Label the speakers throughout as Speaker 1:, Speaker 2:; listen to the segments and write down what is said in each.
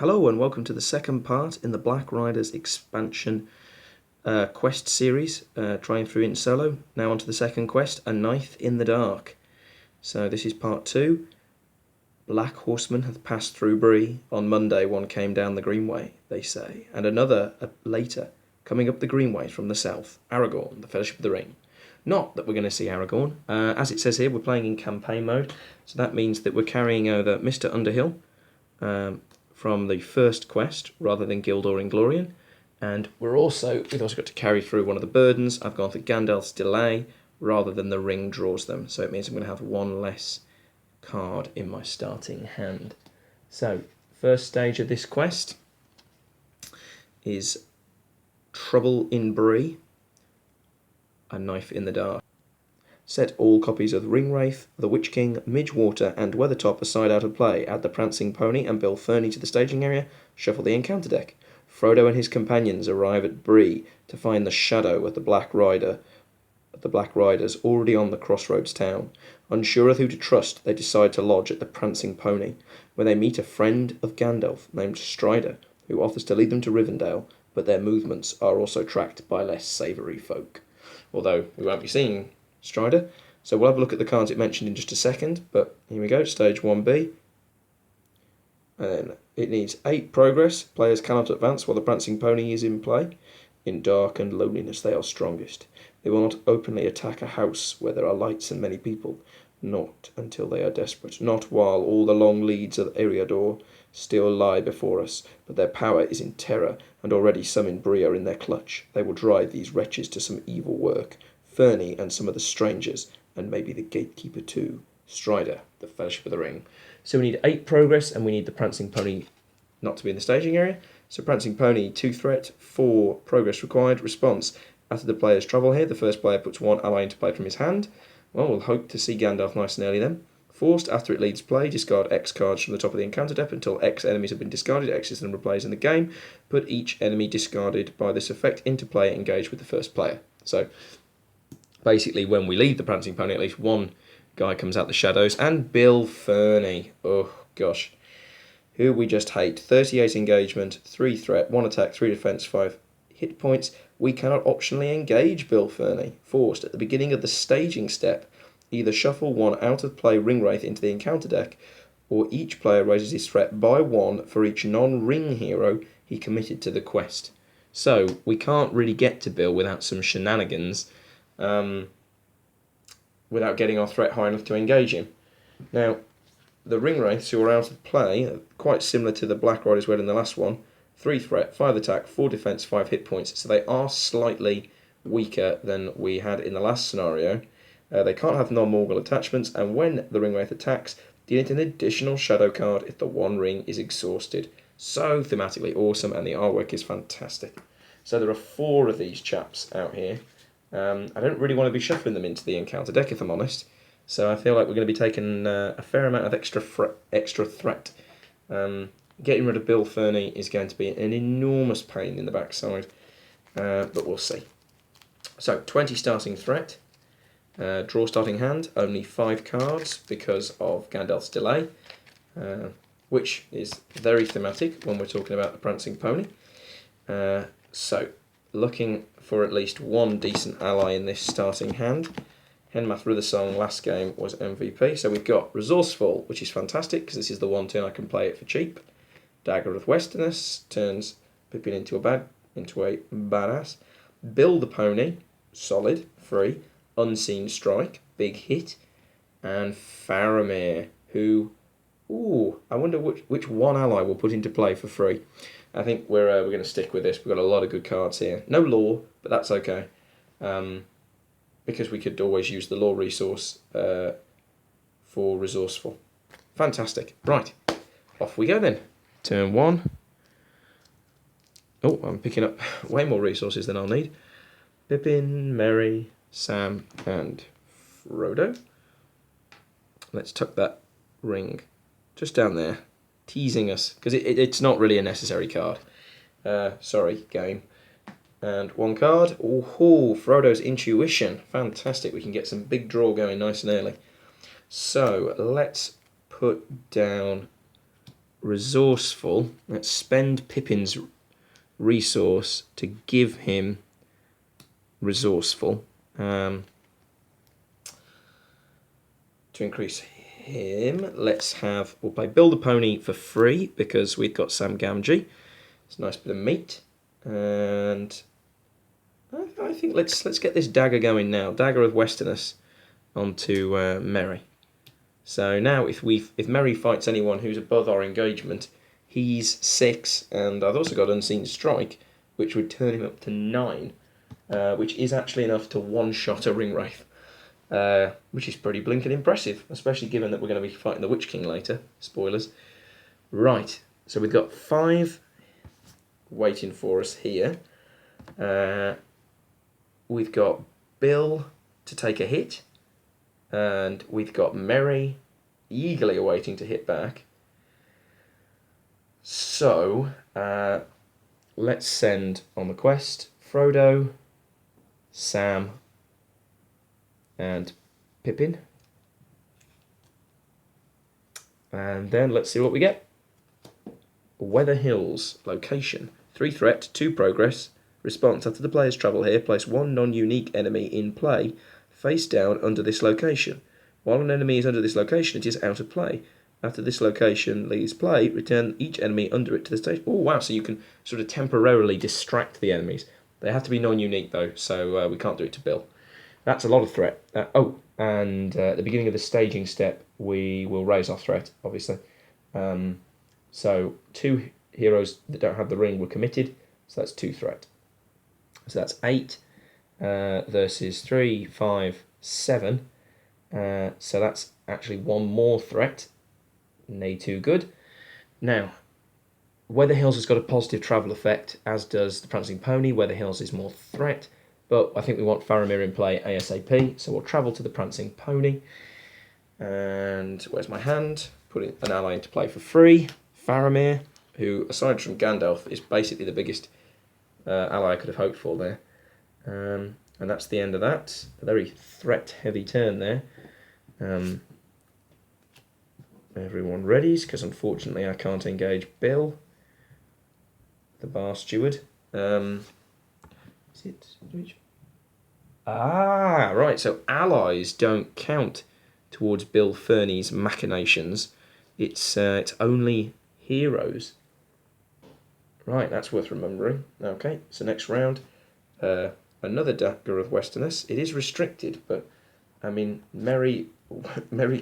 Speaker 1: Hello and welcome to the second part in the Black Riders expansion quest series, trying through in solo. Now on to the second quest, A Knife in the Dark. So this is part 2. Black horsemen hath passed through Bree. On Monday one came down the Greenway, they say, and another later, coming up the Greenway from the south, Aragorn, the Fellowship of the Ring. Not that we're going to see Aragorn. As it says here, we're playing in campaign mode, so that means that we're carrying over Mr. Underhill, from the first quest rather than Gildor Inglorian, and we've also got to carry through one of the burdens. I've gone for Gandalf's Delay rather than the ring draws them, so it means I'm going to have one less card in my starting hand. So first stage of this quest is Trouble in Bree, A Knife in the Dark. Set all copies of the Ringwraith, the Witch King, Midgewater, and Weathertop aside out of play. Add the Prancing Pony and Bill Ferny to the staging area. Shuffle the encounter deck. Frodo and his companions arrive at Bree to find the shadow of the Black Riders already on the crossroads town. Unsure of who to trust, they decide to lodge at the Prancing Pony, where they meet a friend of Gandalf named Strider, who offers to lead them to Rivendell, but their movements are also tracked by less savoury folk. Although we won't be seeing Strider. So we'll have a look at the cards it mentioned in just a second, but here we go, stage 1B. And it needs 8 progress. Players cannot advance while the Prancing Pony is in play. In dark and loneliness they are strongest. They will not openly attack a house where there are lights and many people, not until they are desperate, not while all the long leads of Eriador still lie before us, but their power is in terror, and already some in Bree are in their clutch. They will drive these wretches to some evil work. Ferny and some of the strangers, and maybe the gatekeeper too. Strider, the Fellowship of the Ring. So we need 8 progress, and we need the Prancing Pony not to be in the staging area. So Prancing Pony, 2 threat, 4 progress required. Response: after the players travel here, the first player puts 1 ally into play from his hand. Well, we'll hope to see Gandalf nice and early then. Forced: after it leads play, discard X cards from the top of the encounter deck until X enemies have been discarded. X is the number of players in the game. Put each enemy discarded by this effect into play, engage with the first player. So basically, when we leave the Prancing Pony, at least one guy comes out the shadows. And Bill Ferny. Oh, gosh. Who we just hate. 38 engagement, 3 threat, 1 attack, 3 defense, 5 hit points. We cannot optionally engage Bill Ferny. Forced. At the beginning of the staging step, either shuffle 1 out of play Ringwraith into the encounter deck, or each player raises his threat by 1 for each non-ring hero he committed to the quest. So, we can't really get to Bill without some shenanigans. Without getting our threat high enough to engage him. Now, the Ringwraiths who are out of play are quite similar to the Black Riders we had in the last one. 3 threat, 5 attack, 4 defense, 5 hit points. So they are slightly weaker than we had in the last scenario. They can't have non-Morgul attachments, and when the Ringwraith attacks, deal it an additional shadow card if the one ring is exhausted. So thematically awesome, and the artwork is fantastic. So there are 4 of these chaps out here. I don't really want to be shuffling them into the encounter deck, if I'm honest. So I feel like we're going to be taking a fair amount of extra threat. Getting rid of Bill Ferny is going to be an enormous pain in the backside, but we'll see. So 20 starting threat. Draw starting hand, only 5 cards because of Gandalf's Delay, which is very thematic when we're talking about the Prancing Pony. So looking for at least 1 decent ally in this starting hand. Henmath Rithersong last game was MVP. So we've got Resourceful, which is fantastic because this is the one turn I can play it for cheap. Dagger of Westerness turns Pippin into a badass. Bill the Pony, solid, free. Unseen Strike, big hit. And Faramir, who, I wonder which one ally we'll put into play for free. I think we're going to stick with this. We've got a lot of good cards here. No law, but that's okay. Because we could always use the law resource for Resourceful. Fantastic. Right, off we go then. Turn 1. Oh, I'm picking up way more resources than I'll need. Pippin, Merry, Sam, and Frodo. Let's tuck that ring just down there, teasing us, because it's not really a necessary card. Sorry, game. And 1 card. Oh, Frodo's Intuition. Fantastic. We can get some big draw going nice and early. So let's put down resourceful. Let's spend Pippin's resource to give him resourceful. To increase him, we'll play Build a Pony for free because we've got Sam Gamgee. It's a nice bit of meat. And I think let's get this dagger going now. Dagger of Westerness onto Merry. So now if Merry fights anyone who's above our engagement, he's 6, and I've also got Unseen Strike, which would turn him up to 9, which is actually enough to one-shot a Ring Wraith, which is pretty blinking impressive, especially given that we're going to be fighting the Witch King later. Spoilers. Right, so we've got 5 waiting for us here. We've got Bill to take a hit, and we've got Merry eagerly awaiting to hit back. So, let's send on the quest Frodo, Sam, and Pippin. And then let's see what we get. Weather Hills, location. 3 threat, 2 progress. Response: after the players travel here, place 1 non-unique enemy in play, face down under this location. While an enemy is under this location, it is out of play. After this location leaves play, return each enemy under it to the station. Oh, wow, so you can sort of temporarily distract the enemies. They have to be non-unique, though, so we can't do it to Bill. That's a lot of threat. And at the beginning of the staging step, we will raise our threat, obviously. So 2 heroes that don't have the ring were committed, so that's 2 threat. So that's 8 versus 3, 5, 7. So that's actually 1 more threat. Nay, too good. Now, Weather Hills has got a positive travel effect, as does the Prancing Pony. Weather Hills is more threat, but I think we want Faramir in play ASAP, so we'll travel to the Prancing Pony. And where's my hand? Putting an ally into play for free. Faramir, who, aside from Gandalf, is basically the biggest ally I could have hoped for there. And that's the end of that. A very threat-heavy turn there. Everyone readies, because unfortunately I can't engage Bill, the bar steward. Is it? Right, so allies don't count towards Bill Fernie's machinations. It's only heroes. Right, that's worth remembering. Okay, so next round, another Dagger of Westerness. It is restricted, but I mean, Merry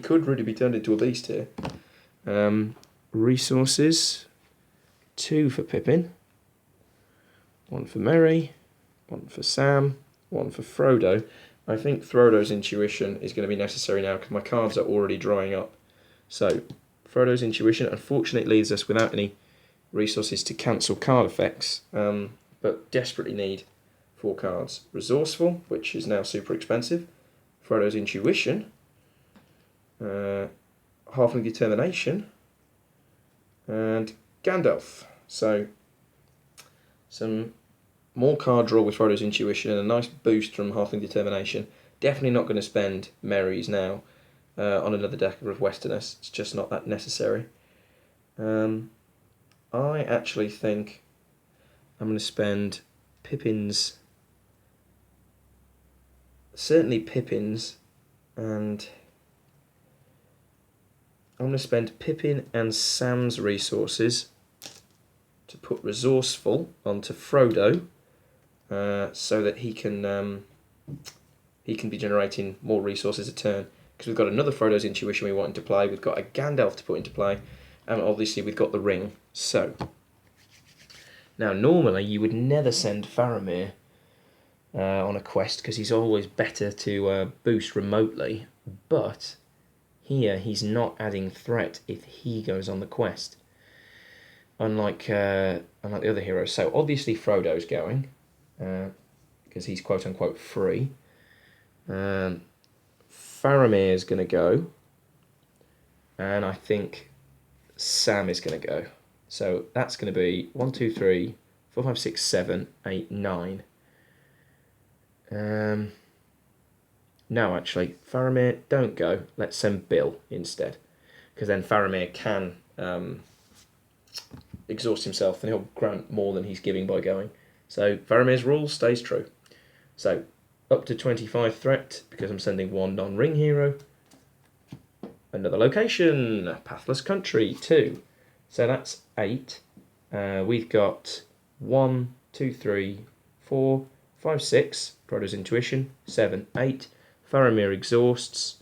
Speaker 1: could really be turned into a beast here. Resources, 2 for Pippin, 1 for Merry, 1 for Sam, 1 for Frodo. I think Frodo's intuition is going to be necessary now because my cards are already drying up. So Frodo's intuition unfortunately leaves us without any resources to cancel card effects, but desperately need 4 cards. Resourceful, which is now super expensive. Frodo's intuition. Halfling Determination. And Gandalf. So some more card draw with Frodo's intuition and a nice boost from Halfling Determination. Definitely not going to spend Merry's now on another Dagger of Westerness. It's just not that necessary. I actually think I'm going to spend Pippin's, certainly Pippin's, and I'm going to spend Pippin and Sam's resources to put Resourceful onto Frodo, so that he can be generating more resources a turn. Because we've got another Frodo's Intuition we want into play, we've got a Gandalf to put into play, and obviously we've got the ring. So, now normally you would never send Faramir on a quest because he's always better to boost remotely, but here he's not adding threat if he goes on the quest, unlike the other heroes. So obviously Frodo's going because he's quote unquote free. Faramir's going to go, and I think Sam is going to go. So that's going to be 1, 2, 3, 4, 5, 6, 7, 8, 9. No, actually, Faramir, don't go. Let's send Bill instead, because then Faramir can exhaust himself, then he'll grant more than he's giving by going. So Faramir's rule stays true. So up to 25 threat, because I'm sending one non-ring hero. Another location, Pathless Country, 2. So that's 8. We've got 1, 2, 3, 4, 5, 6. Frodo's Intuition, 7, 8. Faramir exhausts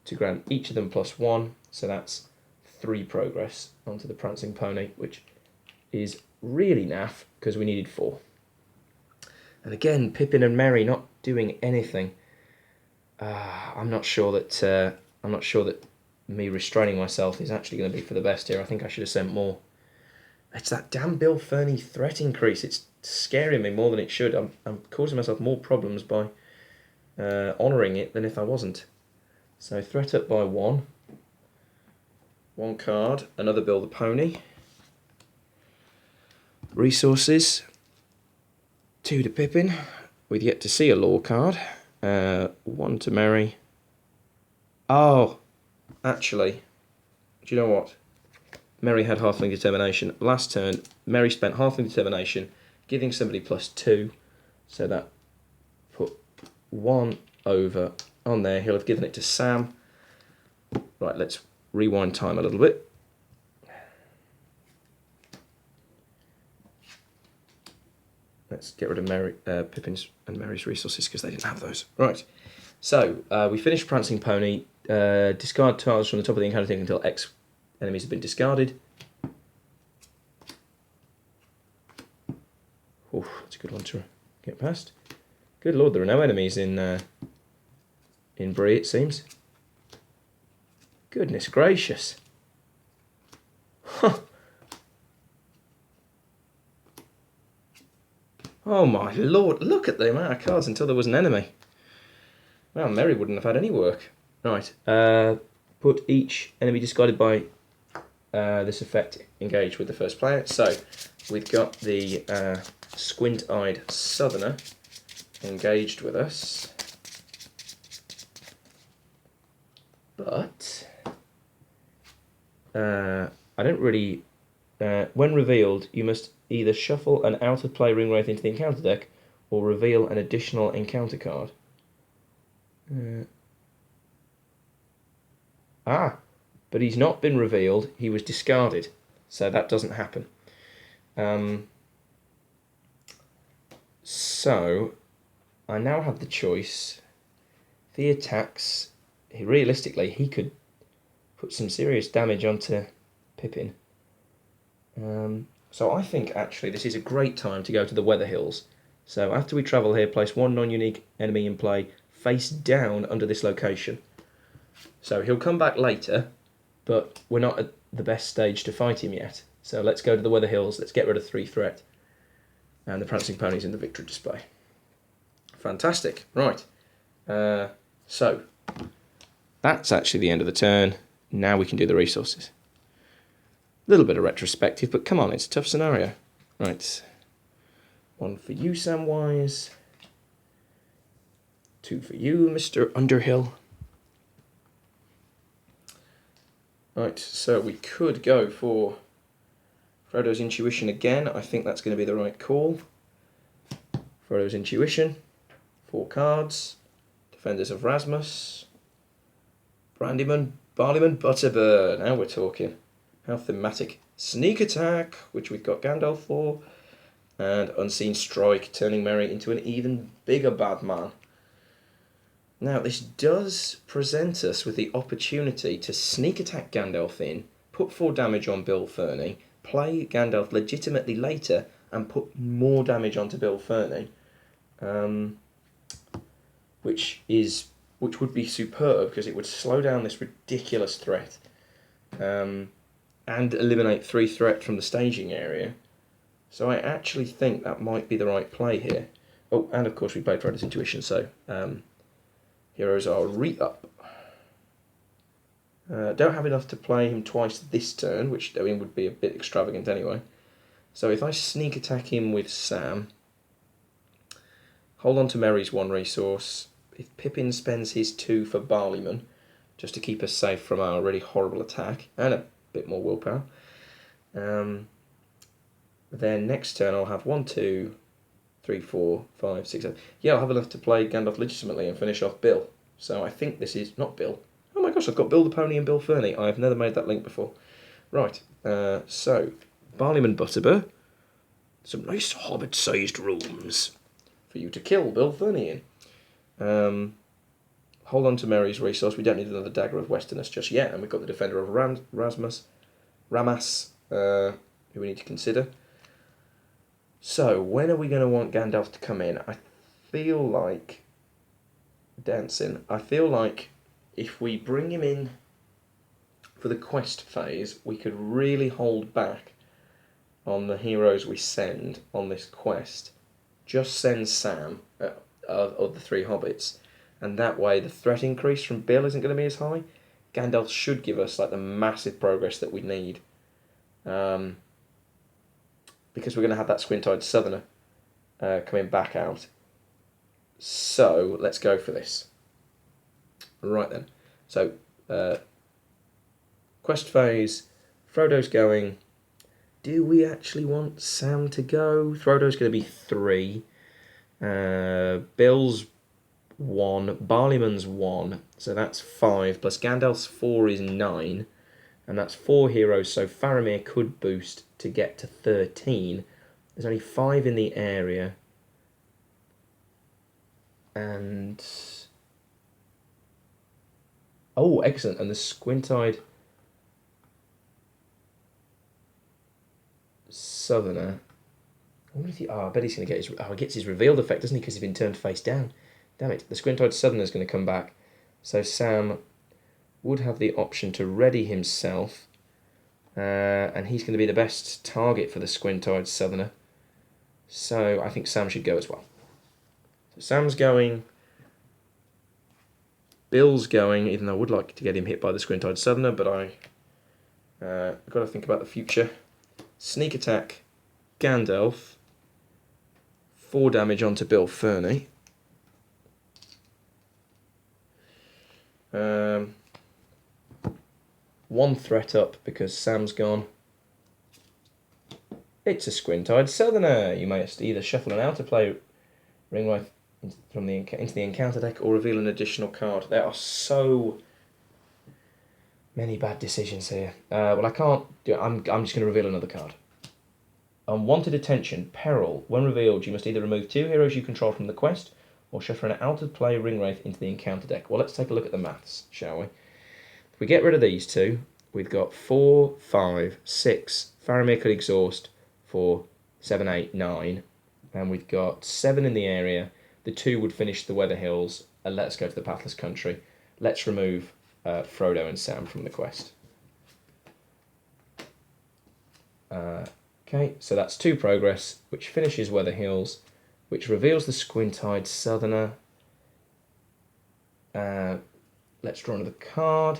Speaker 1: to grant each of them +1. So that's 3 progress onto the Prancing Pony, which is really naff because we needed 4. And again, Pippin and Merry not doing anything. I'm not sure that me restraining myself is actually going to be for the best here. I think I should have sent more. It's that damn Bill Ferny threat increase. It's scaring me more than it should. I'm causing myself more problems by honouring it than if I wasn't. So threat up by 1. 1 card. Another Bill the Pony. Resources. 2 to Pippin. We've yet to see a lore card. 1 to Merry. Oh, actually, do you know what? Merry had Halfling Determination. Last turn, Merry spent Halfling Determination, giving somebody +2. So that put 1 over on there. He'll have given it to Sam. Right, let's rewind time a little bit. Let's get rid of Pippin's and Merry's resources because they didn't have those. Right, so we finished Prancing Pony. Discard tiles from the top of the encounter thing until X enemies have been discarded. Oh, that's a good one to get past. Good lord, there are no enemies in Bree, it seems. Goodness gracious. Huh. Oh my lord, look at the amount of cards until there was an enemy. Well, Merry wouldn't have had any work. Right, put each enemy discarded by this effect engaged with the first player. So, we've got the squint-eyed southerner engaged with us. But, I don't really... when revealed, you must either shuffle an out-of-play ring wraith into the encounter deck or reveal an additional encounter card. But he's not been revealed, he was discarded, so that doesn't happen. So, I now have the choice. If he attacks, realistically, he could put some serious damage onto Pippin. So I think, actually, this is a great time to go to the Weather Hills. So after we travel here, place 1 non-unique enemy in play face down under this location. So he'll come back later, but we're not at the best stage to fight him yet. So let's go to the Weather Hills, let's get rid of 3 threat. And the Prancing Pony's in the victory display. Fantastic. Right. So, that's actually the end of the turn. Now we can do the resources. A little bit of retrospective, but come on, it's a tough scenario. Right. 1 for you, Samwise. 2 for you, Mr. Underhill. Right, so we could go for Frodo's Intuition again. I think that's going to be the right call. Frodo's Intuition. 4 cards. Defenders of Rasmus. Brandyman, Barleyman, Butterbur. Now we're talking. How thematic. Sneak Attack, which we've got Gandalf for. And Unseen Strike, turning Merry into an even bigger bad man. Now, this does present us with the opportunity to sneak attack Gandalf in, put 4 damage on Bill Ferny, play Gandalf legitimately later, and put more damage onto Bill Ferny, which would be superb because it would slow down this ridiculous threat, and eliminate 3 threat from the staging area. So I actually think that might be the right play here. Oh, and of course we played Frodo's Intuition, so heroes are re-up. Don't have enough to play him twice this turn, which I mean would be a bit extravagant anyway. So if I sneak attack him with Sam, hold on to Merry's 1 resource. If Pippin spends his 2 for Barleyman, just to keep us safe from our really horrible attack, and a bit more willpower, Then next turn I'll have 1, 2, 3, 4, 5, 6, 7. Yeah, I'll have enough to play Gandalf legitimately and finish off Bill. So I think this is not Bill. Oh my gosh, I've got Bill the Pony and Bill Fernie. I've never made that link before. Right, so Barleyman Butterbur. Some nice hobbit-sized rooms for you to kill Bill Fernie in. Hold on to Merry's resource. We don't need another Dagger of Westerness just yet. And we've got the Defender of Ramas, who we need to consider. So, when are we going to want Gandalf to come in? I feel like... Dancing. I feel like if we bring him in for the quest phase, we could really hold back on the heroes we send on this quest. Just send Sam, of the 3 hobbits, and that way the threat increase from Bill isn't going to be as high. Gandalf should give us like the massive progress that we need. Because we're going to have that squint-eyed southerner coming back out. So, let's go for this. Right then. So, quest phase, Frodo's going. Do we actually want Sam to go? Frodo's going to be 3. Bill's 1. Barleyman's 1. So that's 5. Plus Gandalf's 4 is 9. And that's 4 heroes, so Faramir could boost to get to 13. There's only 5 in the area. And... oh, excellent. And the squint-eyed southerner. I wonder if he... oh, I bet he's going to get his... oh, he gets his revealed effect, doesn't he? Because he's been turned face down. Damn it. The squint-eyed southerner is going to come back. So Sam would have the option to ready himself. And he's going to be the best target for the squint-eyed southerner. So I think Sam should go as well. So Sam's going. Bill's going, even though I would like to get him hit by the squint-eyed southerner, but I've got to think about the future. Sneak attack, Gandalf. 4 damage onto Bill Fernie. 1 threat up because Sam's gone. It's a squint-eyed southerner. You may either shuffle an outer play Ringwraith from into the encounter deck or reveal an additional card. There are so many bad decisions here. Well, I can't do it. I'm just going to reveal another card. Unwanted attention, peril. When revealed, you must either remove 2 heroes you control from the quest or shuffle an outer play Ringwraith into the encounter deck. Well, let's take a look at the maths, shall we? If we get rid of these 2, we've got 4, 5, 6. Faramir could exhaust for 7, 8, 9. And we've got 7 in the area. The 2 would finish the Weather Hills and let us go to the Pathless Country. Let's remove Frodo and Sam from the quest. Okay, so that's 2 progress, which finishes Weather Hills, which reveals the squint-eyed southerner. Let's draw another card.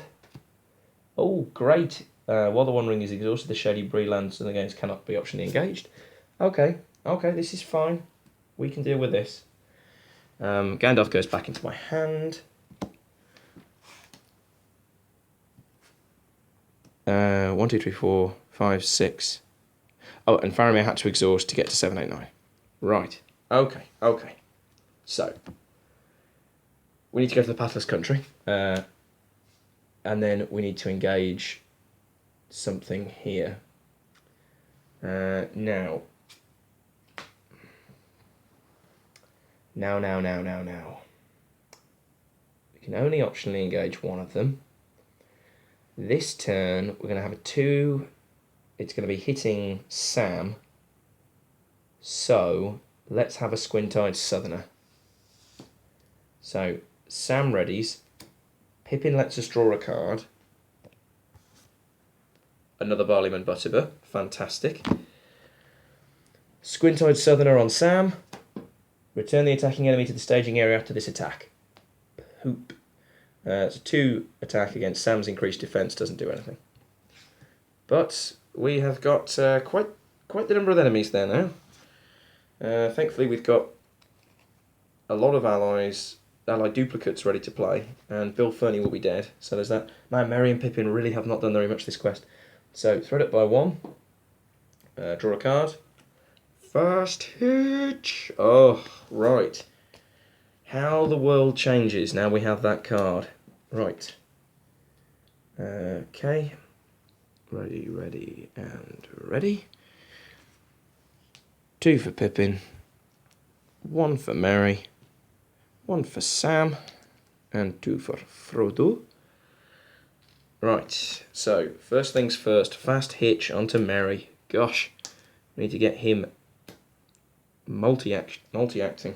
Speaker 1: Oh, great. While the One Ring is exhausted, the Shady Bree lands and the games cannot be optionally engaged. Okay, this is fine. We can deal with this. Gandalf goes back into my hand. 1, 2, 3, 4, 5, 6. Oh, and Faramir had to exhaust to get to 7, 8, 9. Right. Okay. So, we need to go to the Pathless Country. And then we need to engage something here. Now. We can only optionally engage one of them. This turn, we're going to have a 2. It's going to be hitting Sam. So, let's have a squint-eyed southerner. So, Sam readies. Pippin lets us draw a card. Another Barleyman Butterbur. Fantastic. Squint-eyed southerner on Sam. Return the attacking enemy to the staging area after this attack. Poop. It's a 2 attack against Sam's increased defense. Doesn't do anything. But we have got quite the number of enemies there now. Thankfully, we've got a lot of allied duplicates ready to play, and Bill Fernie will be dead. So there's that. Man, Merry and Pippin really have not done very much this quest. So thread up by 1. Draw a card. Fast hitch. Oh, right. How the world changes now we have that card. Right. Okay. Ready, and ready. 2 for Pippin. 1 for Merry. 1 for Sam. And 2 for Frodo. Right, so first things first, fast hitch onto Merry. Gosh, we need to get him multi-acting.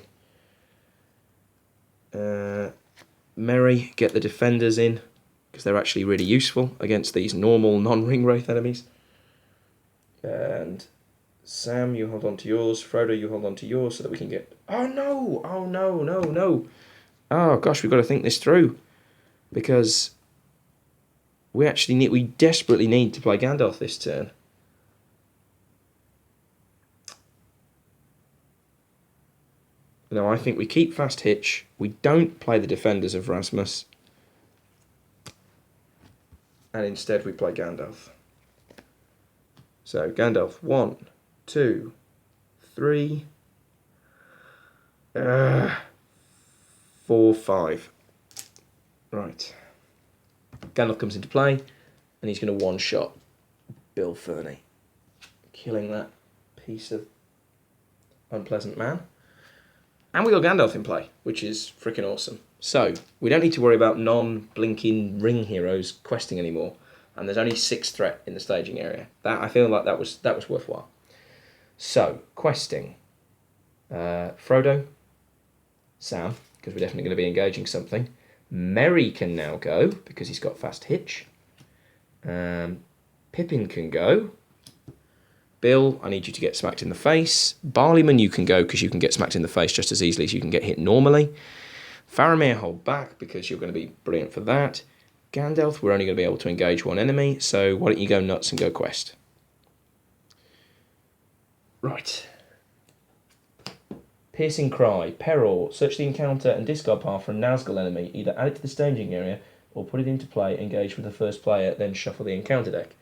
Speaker 1: Merry, get the defenders in, because they're actually really useful against these normal non-ring wraith enemies. And Sam, you hold on to yours. Frodo, you hold on to yours so that we can get... Oh no! Oh no, no, no. Oh gosh, we've got to think this through. Because we desperately need to play Gandalf this turn. No, I think we keep fast hitch. We don't play the defenders of Rasmus. And instead we play Gandalf. So Gandalf, 1, 2, 3, 4, 5. Right. Gandalf comes into play, and he's going to one-shot Bill Ferny, killing that piece of unpleasant man. And we got Gandalf in play, which is freaking awesome. So, we don't need to worry about non-blinking ring heroes questing anymore. And there's only 6 threat in the staging area. I feel like that was worthwhile. So, questing. Frodo, Sam, because we're definitely going to be engaging something. Merry can now go, because he's got fast hitch. Pippin can go. Bill, I need you to get smacked in the face. Barleyman, you can go, because you can get smacked in the face just as easily as you can get hit normally. Faramir, hold back, because you're going to be brilliant for that. Gandalf, we're only going to be able to engage 1 enemy, so why don't you go nuts and go quest. Right. Piercing Cry, Peril, search the encounter and discard path from Nazgul enemy. Either add it to the staging area or put it into play, engage with the first player, then shuffle the encounter deck.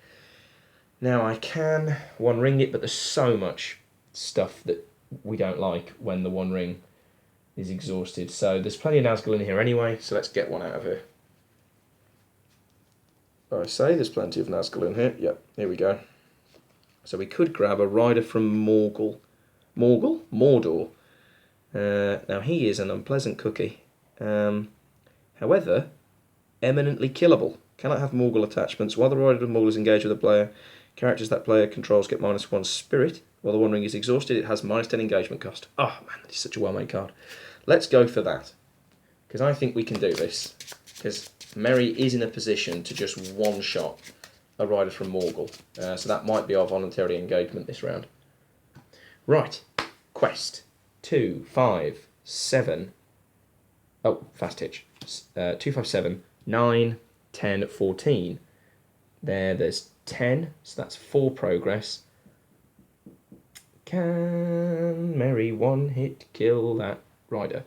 Speaker 1: Now I can 1 ring it, but there's so much stuff that we don't like when the 1 ring is exhausted. So there's plenty of Nazgul in here anyway, so let's get 1 out of here. I say there's plenty of Nazgul in here. Yep, here we go. So we could grab a rider from Mordor. Now he is an unpleasant cookie. However, eminently killable. Cannot have Morgul attachments. While the rider of Morgul is engaged with a player, characters that player controls get -1 spirit. While the 1 ring is exhausted, it has -10 engagement cost. Oh man, this is such a well-made card. Let's go for that. Because I think we can do this. Because Merry is in a position to just one-shot a rider from Morgul. So that might be our voluntary engagement this round. Right. Quest. 2, 5, 7. Oh, fast hitch. 2, 5, 7, 9, 10, 14. There's 10, so that's 4 progress. Can Merry 1-hit kill that rider?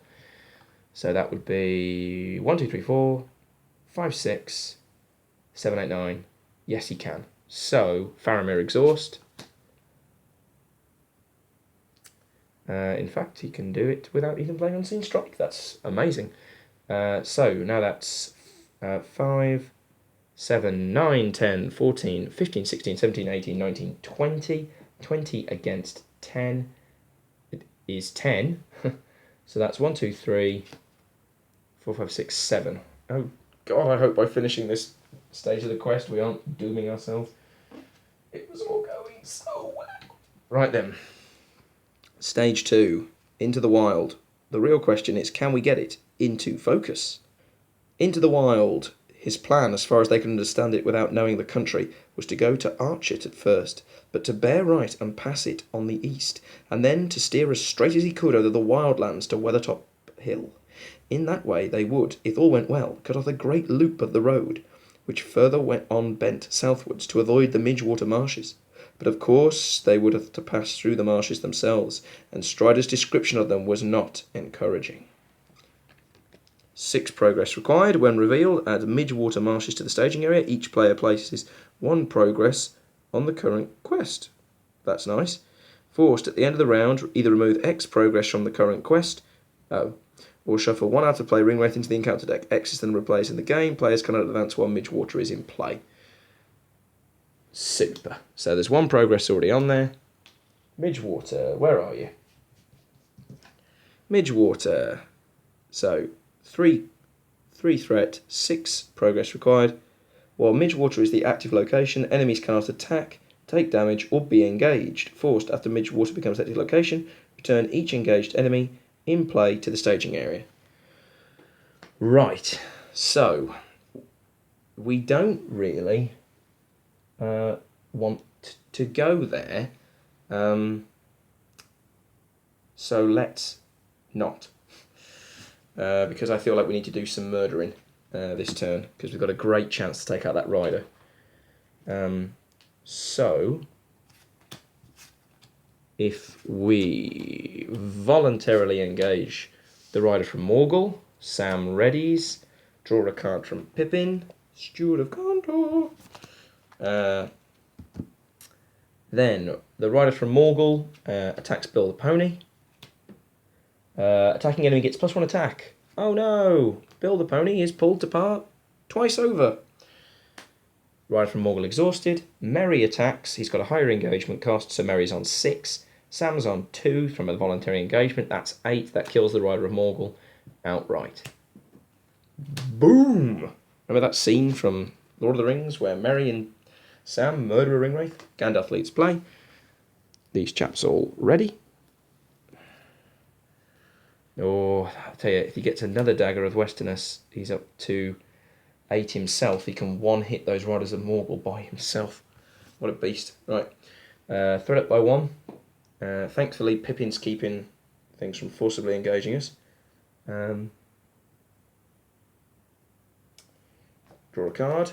Speaker 1: So that would be 1, 2, 3, 4, 5, 6, 7, 8, 9. Yes, he can. So, Faramir exhaust. In fact, he can do it without even playing Unseen Strike. That's amazing. So, now that's 5, 7, 9, 10, 14, 15, 16, 17, 18, 19, 20. 20 against 10. It is 10. So that's 1, 2, 3, 4, 5, 6, 7. Oh, God, I hope by finishing this stage of the quest we aren't dooming ourselves. It was all going so well. Right then. Stage 2, Into the Wild. The real question is, can we get it into focus? Into the Wild. His plan, as far as they could understand it without knowing the country, was to go to Archit at first, but to bear right and pass it on the east, and then to steer as straight as he could over the wildlands to Weathertop Hill. In that way they would, if all went well, cut off a great loop of the road, which further went on bent southwards to avoid the Midgewater marshes. But of course they would have to pass through the marshes themselves, and Strider's description of them was not encouraging. 6 progress required. When revealed, add Midgewater marshes to the staging area. Each player places 1 progress on the current quest. That's nice. Forced, at the end of the round, either remove X progress from the current quest, or shuffle one out of play ring wraith into the encounter deck. X is then replaced in the game. Players cannot advance while Midgewater is in play. Super. So there's one progress already on there. Midgewater, where are you? Midgewater. So 3 threat, 6 progress required. While Midgewater is the active location, enemies cannot attack, take damage, or be engaged. Forced, after Midgewater becomes active location, return each engaged enemy in play to the staging area. Right, so we don't really want to go there, so let's not, because I feel like we need to do some murdering this turn, because we've got a great chance to take out that rider. So if we voluntarily engage the rider from Morgul, Sam readies, draw a card from Pippin, Steward of Gondor. Then the rider from Morgul attacks Bill the Pony. Attacking enemy gets +1 attack. Oh no! Bill the Pony is pulled apart twice over. Rider from Morgul exhausted. Merry attacks. He's got a higher engagement cost, so Merry's on 6. Sam's on 2 from a voluntary engagement. That's 8. That kills the Rider of Morgul outright. Boom! Remember that scene from Lord of the Rings where Merry and Sam murder a ringwraith? Gandalf leads play. These chaps all ready. Oh, I'll tell you, if he gets another Dagger of Westerness, he's up to 8 himself. He can one-hit those Riders of Morgul by himself. What a beast. Right. Threat up by 1. Thankfully, Pippin's keeping things from forcibly engaging us. Draw a card.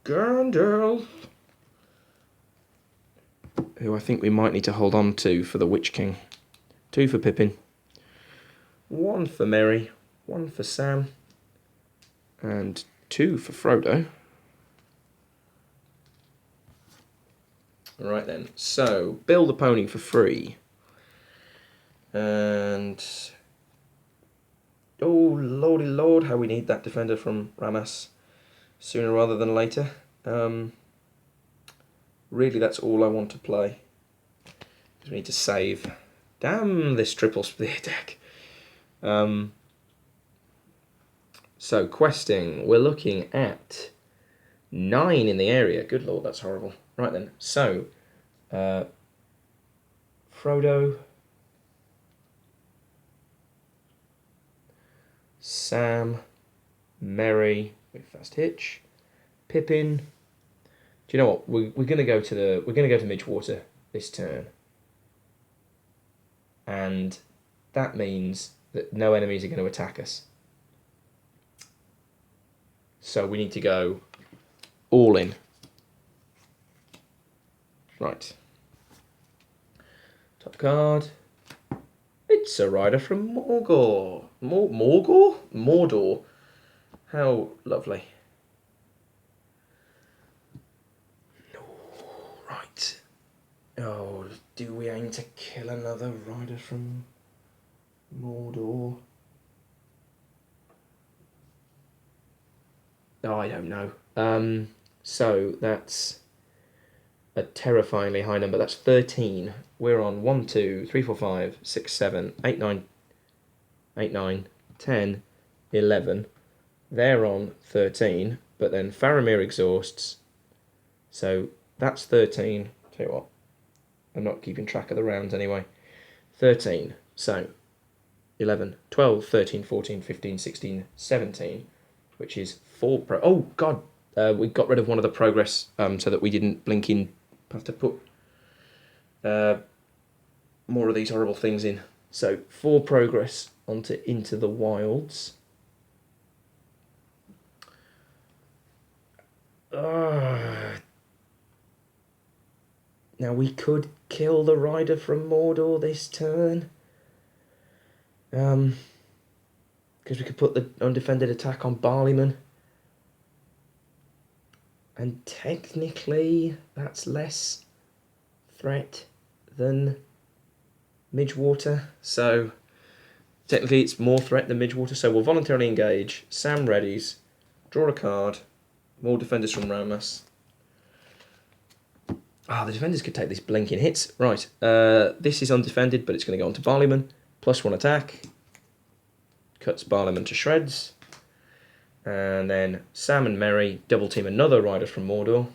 Speaker 1: Gandalf, who I think we might need to hold on to for the Witch King. 2 for Pippin. 1 for Merry. 1 for Sam. And 2 for Frodo. Right then, so Bill the Pony for free. And oh lordy lord, how we need that defender from Ramas sooner rather than later. Really, that's all I want to play. Because we need to save. Damn this triple spear deck. So questing, we're looking at 9 in the area. Good lord, that's horrible. Right then, so Frodo, Sam, Merry with Fast Hitch, Pippin. Do you know what? We're gonna go to Midgewater this turn, and that means that no enemies are going to attack us. So we need to go all in. Right. Top card. It's a rider from Morgul. Morgul? Mordor. How lovely. Right. Oh, do we aim to kill another rider from Mordor? Oh, I don't know. So that's a terrifyingly high number. That's 13. We're on 1, 2, 3, 4, 5, 6, 7, 8, 9, 10, 11. They're on 13, but then Faramir exhausts. So that's 13. Tell you what, I'm not keeping track of the rounds anyway. 13. So 11, 12, 13, 14, 15, 16, 17, which is 4 pro. Oh, God. We got rid of one of the progress so that we didn't blink in. Have to put more of these horrible things in. So 4 progress onto Into the Wilds. Now we could kill the rider from Mordor this turn. Because we could put the undefended attack on Barleyman. And technically, that's less threat. than Midgewater, so technically it's more threat than Midgewater, so we'll voluntarily engage. Sam readies, draw a card, more defenders from Ramas. The defenders could take these blinking hits. Right, this is undefended, but it's going to go on to Barleyman. +1 attack. Cuts Barleyman to shreds. And then Sam and Merry double team another rider from Mordor.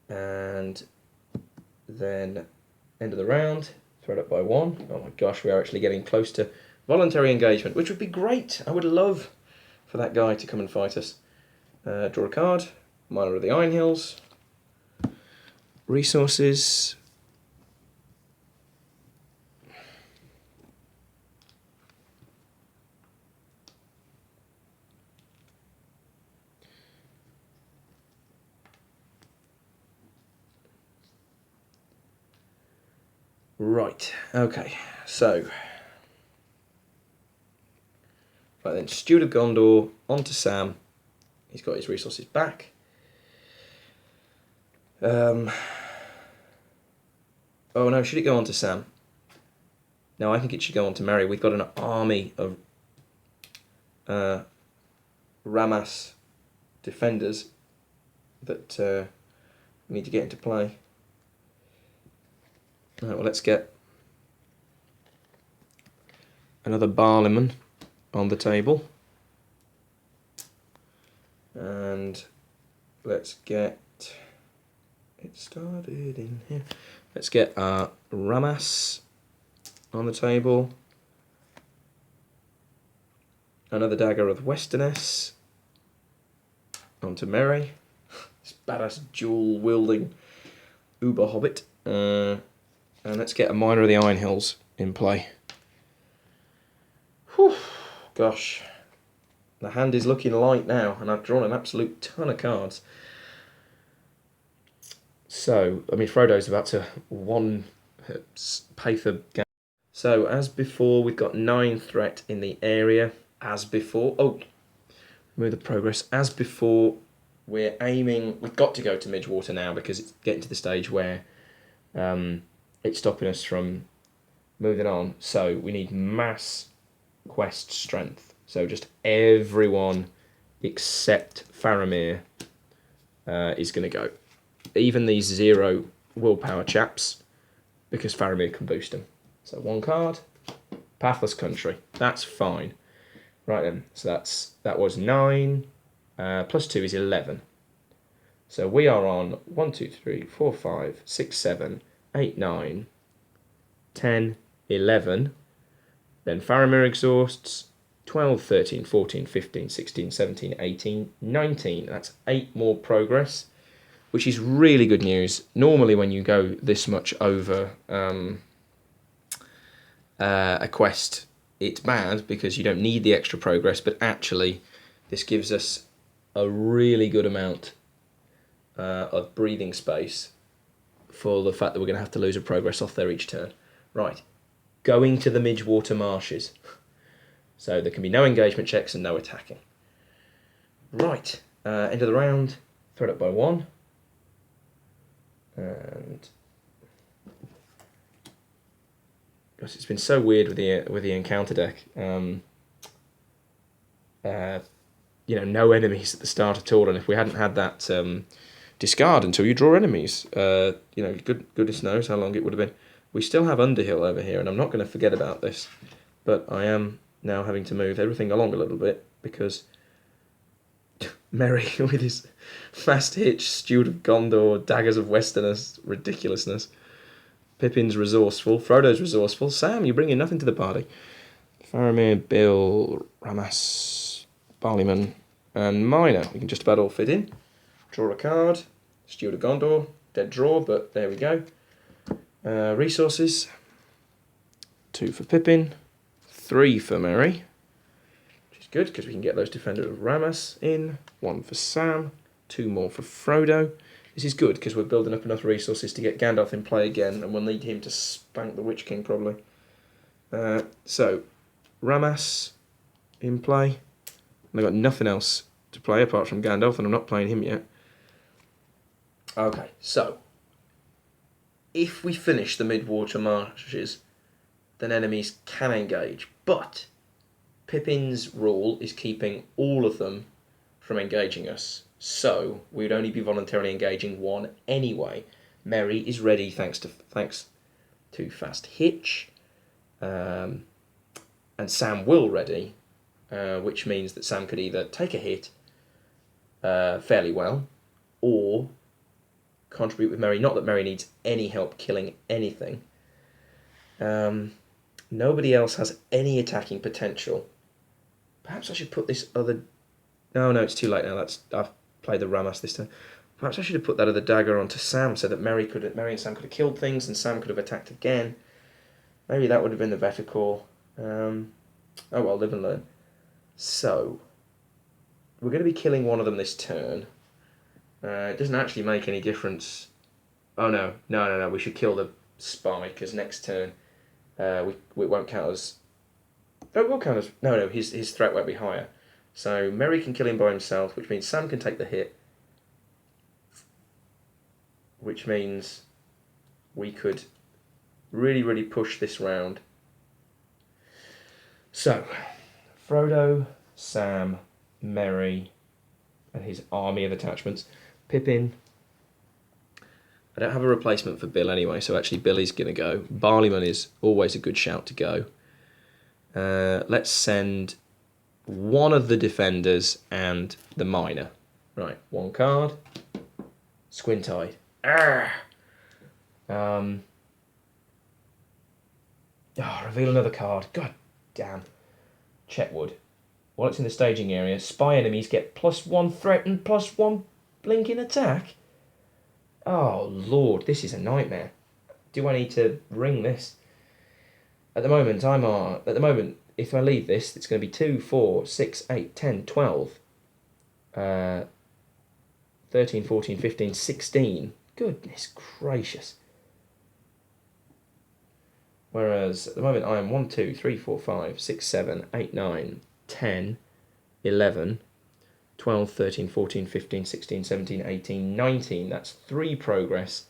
Speaker 1: And then end of the round, threat up by 1. Oh my gosh, we are actually getting close to voluntary engagement, which would be great. I would love for that guy to come and fight us. Draw a card. Miner of the Iron Hills. Resources. Right, okay, so. Right then, Steward of Gondor, on to Sam. He's got his resources back. Oh no, should it go on to Sam? No, I think it should go on to Merry. We've got an army of Ramas defenders that we need to get into play. Right, well, let's get another Barleyman on the table. And let's get it started in here. Let's get Ramas on the table. Another Dagger of Westerness. Onto Merry. This badass dual-wielding Uber Hobbit. And let's get a Miner of the Iron Hills in play. Whew, gosh. The hand is looking light now, and I've drawn an absolute ton of cards. So, I mean, Frodo's about to pay for... So, as before, we've got 9 threat in the area. As before... Oh, remove the progress. As before, we're aiming... We've got to go to Midgewater now, because it's getting to the stage where it's stopping us from moving on. So, we need mass quest strength. So, just everyone except Faramir is going to go. Even these 0 willpower chaps, because Faramir can boost them. So 1 card, Pathless Country. That's fine. Right then, so that was 9, +2 is 11. So we are on 1, 2, 3, 4, 5, 6, 7, 8, 9, 10, 11. Then Faramir exhausts 12, 13, 14, 15, 16, 17, 18, 19. That's 8 more progress, which is really good news. Normally when you go this much over a quest, it's bad because you don't need the extra progress, but actually this gives us a really good amount of breathing space for the fact that we're going to have to lose a progress off there each turn. Right, going to the Midgewater Marshes. So there can be no engagement checks and no attacking. Right, end of the round, threat up by 1. And gosh, it's been so weird with the encounter deck. No enemies at the start at all, and if we hadn't had that discard until you draw enemies, goodness knows how long it would have been. We still have Underhill over here, and I'm not going to forget about this, but I am now having to move everything along a little bit because Merry with his fast hitch, Steward of Gondor, Daggers of Westerness, ridiculousness. Pippin's resourceful, Frodo's resourceful. Sam, you're bringing nothing to the party. Faramir, Bill, Ramas, Barleyman, and Miner. We can just about all fit in. Draw a card. Steward of Gondor, dead draw, but there we go. Resources. 2 for Pippin, 3 for Merry. Good, because we can get those Defender of Ramas in. 1 for Sam, 2 more for Frodo. This is good, because we're building up enough resources to get Gandalf in play again, and we'll need him to spank the Witch King, probably. So, Ramas in play. And I've got nothing else to play apart from Gandalf, and I'm not playing him yet. Okay, so, if we finish the mid-water marshes, then enemies can engage. But Pippin's rule is keeping all of them from engaging us. So we would only be voluntarily engaging one anyway. Merry is ready thanks to Fast Hitch. And Sam will ready, which means that Sam could either take a hit fairly well, or contribute with Merry. Not that Merry needs any help killing anything. Nobody else has any attacking potential. Perhaps I should put this other... No, it's too late now. I've played the Ramas this time. Perhaps I should have put that other dagger onto Sam so that Merry and Sam could have killed things and Sam could have attacked again. Maybe that would have been the better call. Oh well, live and learn. So, we're going to be killing one of them this turn. It doesn't actually make any difference. Oh no, we should kill the spy, because next turn it won't count as... No, it will count as... No, his threat won't be higher. So Merry can kill him by himself, which means Sam can take the hit. Which means we could really, really push this round. So, Frodo, Sam, Merry, and his army of attachments. Pippin. I don't have a replacement for Bill anyway, so actually Billy's going to go. Barleyman is always a good shout to go. Let's send one of the defenders and the miner. Right, one card. Squint-eyed. Reveal another card. God damn. Chetwood. While it's in the staging area, spy enemies get +1 threat and +1 blinking attack. Oh lord, this is a nightmare. Do I need to ring this? At the moment, if I leave this, it's going to be 2, 4, 6, 8, 10, 12, 13, 14, 15, 16. Goodness gracious. Whereas at the moment I am 1, 2, 3, 4, 5, 6, 7, 8, 9, 10, 11, 12, 13, 14, 15, 16, 17, 18, 19. That's 3 progress,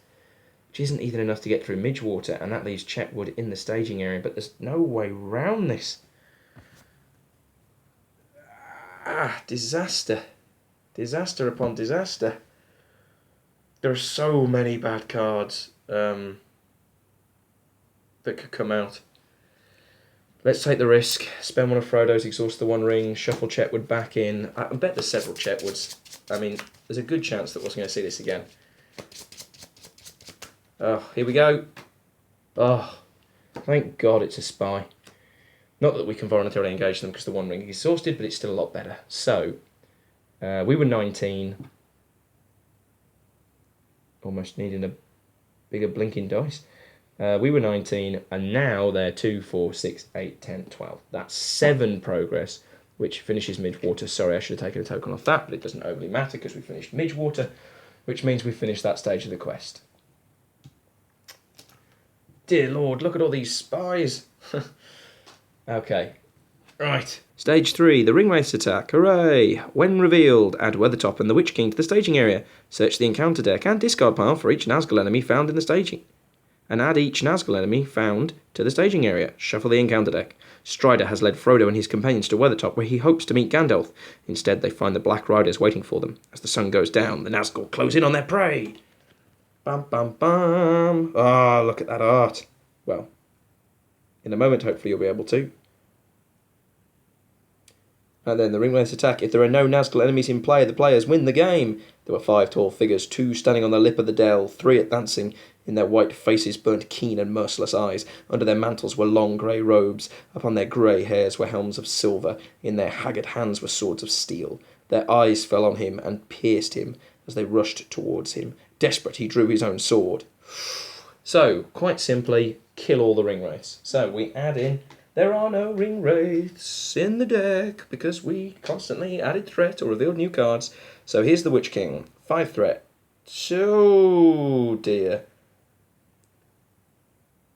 Speaker 1: which isn't even enough to get through Midgewater, and that leaves Chetwood in the staging area, but there's no way round this. Disaster. Disaster upon disaster. There are so many bad cards that could come out. Let's take the risk. Spend one of Frodo's, exhaust the 1 ring, shuffle Chetwood back in. I bet there's several Chetwoods. I mean, there's a good chance that we're going to see this again. Oh, here we go. Oh, thank God it's a spy. Not that we can voluntarily engage them because the 1 ring is exhausted, but it's still a lot better. So, we were 19. Almost needing a bigger blinking dice. We were 19, and now they're 2, 4, 6, 8, 10, 12. That's 7 progress, which finishes Midgewater. Sorry, I should have taken a token off that, but it doesn't overly matter because we finished Midgewater, which means we finished that stage of the quest. Dear Lord, look at all these spies. Okay, right. Stage 3, the Ringwraith's attack. Hooray! When revealed, add Weathertop and the Witch King to the staging area. Search the encounter deck and discard pile for each Nazgul enemy found in the staging. And add each Nazgul enemy found to the staging area. Shuffle the encounter deck. Strider has led Frodo and his companions to Weathertop, where he hopes to meet Gandalf. Instead, they find the Black Riders waiting for them. As the sun goes down, the Nazgul close in on their prey. Bam, bam, bam. Ah, look at that art. Well, in a moment, hopefully you'll be able to. And then the Ringwraith's attack. If there are no Nazgul enemies in play, the players win the game. There were 5 tall figures, 2 standing on the lip of the dell, 3 advancing. In their white faces burnt keen and merciless eyes. Under their mantles were long grey robes. Upon their grey hairs were helms of silver. In their haggard hands were swords of steel. Their eyes fell on him and pierced him as they rushed towards him. Desperate, he drew his own sword. So, quite simply, kill all the Ringwraiths. So, we add in... There are no Ringwraiths in the deck because we constantly added threat or revealed new cards. So, here's the Witch King. 5 threat. Oh, dear.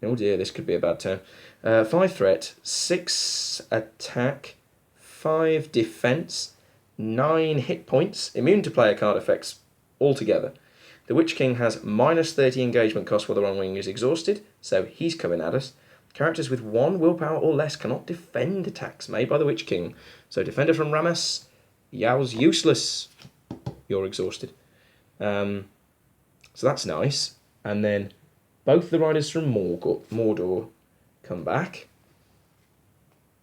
Speaker 1: Oh dear, this could be a bad turn. 5 threat, 6 attack, 5 defense, 9 hit points, immune to player card effects altogether. The Witch King has minus 30 engagement cost while the One Ring is exhausted, so he's coming at us. Characters with 1 willpower or less cannot defend attacks made by the Witch King. So Defender from Ramas, Yao's useless. You're exhausted. So that's nice. And then both the riders from Mordor come back.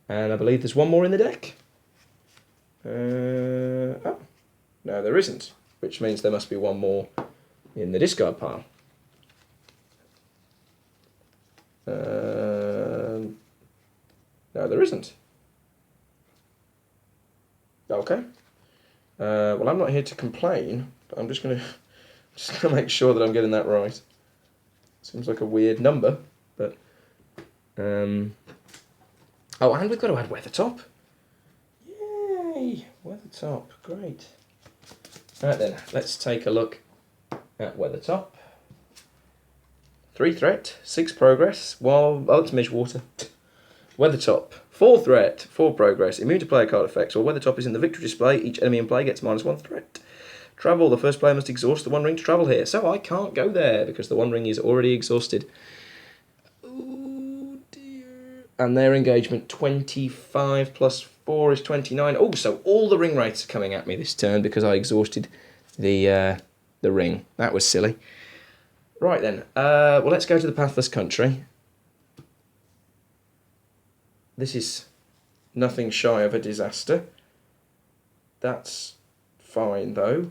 Speaker 1: And I believe there's one more in the deck. Oh, no, there isn't. Which means there must be one more in the discard pile. No, there isn't. Okay. Well, I'm not here to complain, but I'm just gonna make sure that I'm getting that right. Seems like a weird number, but oh, and we've got to add Weathertop. Yay, Weathertop, great. Right then, let's take a look at Weathertop. 3 threat, 6 progress. Well, oh, it's Midgewater. Weathertop, 4 threat, 4 progress. Immune to player card effects. While Weathertop is in the victory display, each enemy in play gets -1 threat. Travel, the first player must exhaust the One Ring to travel here. So I can't go there because the One Ring is already exhausted. Oh dear. And their engagement 25 plus 4 is 29. Oh, so all the ring wraiths are coming at me this turn because I exhausted the ring. That was silly. Right then, well, let's go to the Pathless Country. This is nothing shy of a disaster. That's fine, though.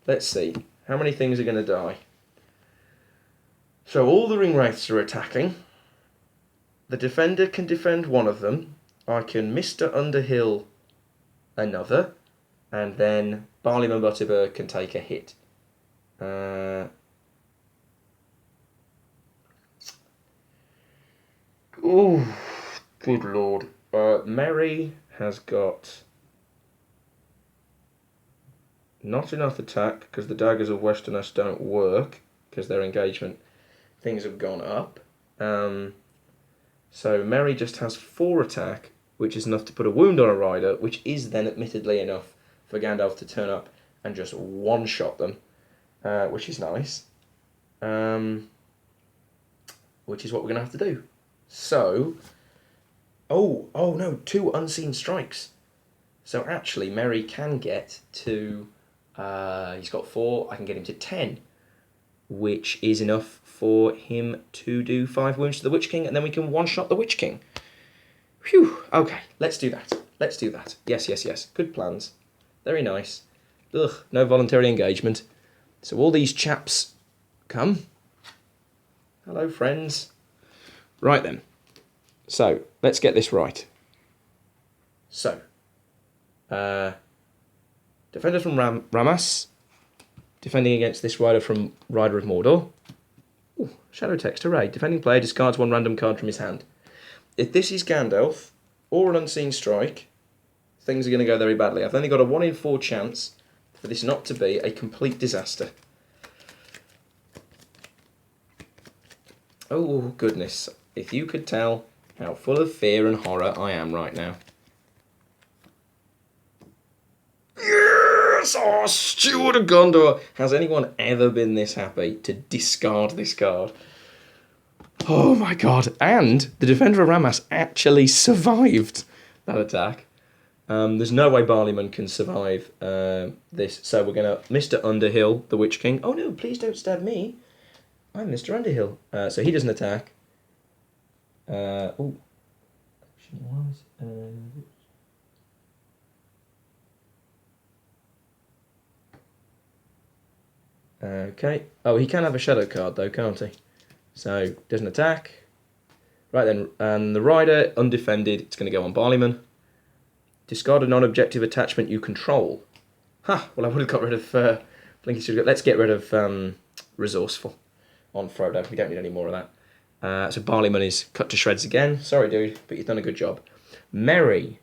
Speaker 1: Let's see. How many things are going to die? So all the ring wraiths are attacking. The defender can defend one of them. I can Mr. Underhill another. And then Barleyman Butterbird can take a hit. Oh, good lord. Merry has got not enough attack because the daggers of Westerness don't work because their engagement things have gone up. So Merry just has 4 attack, which is enough to put a wound on a rider, which is then admittedly enough for Gandalf to turn up and just one-shot them, which is nice. Which is what we're going to have to do. So, oh no, 2 unseen strikes. So actually, Merry can get to, he's got 4, I can get him to 10, which is enough for him to do 5 wounds to the Witch King, and then we can one-shot the Witch King. Phew, okay, let's do that. Let's do that. Yes. Good plans. Very nice. Ugh, no voluntary engagement. So all these chaps come. Hello, friends. Right then. So, let's get this right. So, defender from Ramas, defending against this rider from Rider of Mordor. Ooh, shadow text, hooray. Defending player discards 1 random card from his hand. If this is Gandalf, or an unseen strike, things are going to go very badly. I've only got a 1 in 4 chance for this not to be a complete disaster. Oh, goodness. If you could tell how full of fear and horror I am right now. Yes! Oh, Steward of Gondor! Has anyone ever been this happy to discard this card? Oh my god. And the Defender of Ramas actually survived that attack. There's no way Barleyman can survive this. So we're going to Mr. Underhill, the Witch King. Oh no, please don't stab me. I'm Mr. Underhill. So he doesn't attack. Okay. Oh, he can have a shadow card though, can't he? So, doesn't attack. Right then, and the rider, undefended, it's going to go on Barleyman. Discard a non-objective attachment you control. Ha! Well, I would have got rid of Blinky. Let's get rid of Resourceful on Frodo. We don't need any more of that. So Barleyman is cut to shreds again. Sorry, dude, but you've done a good job. Merry,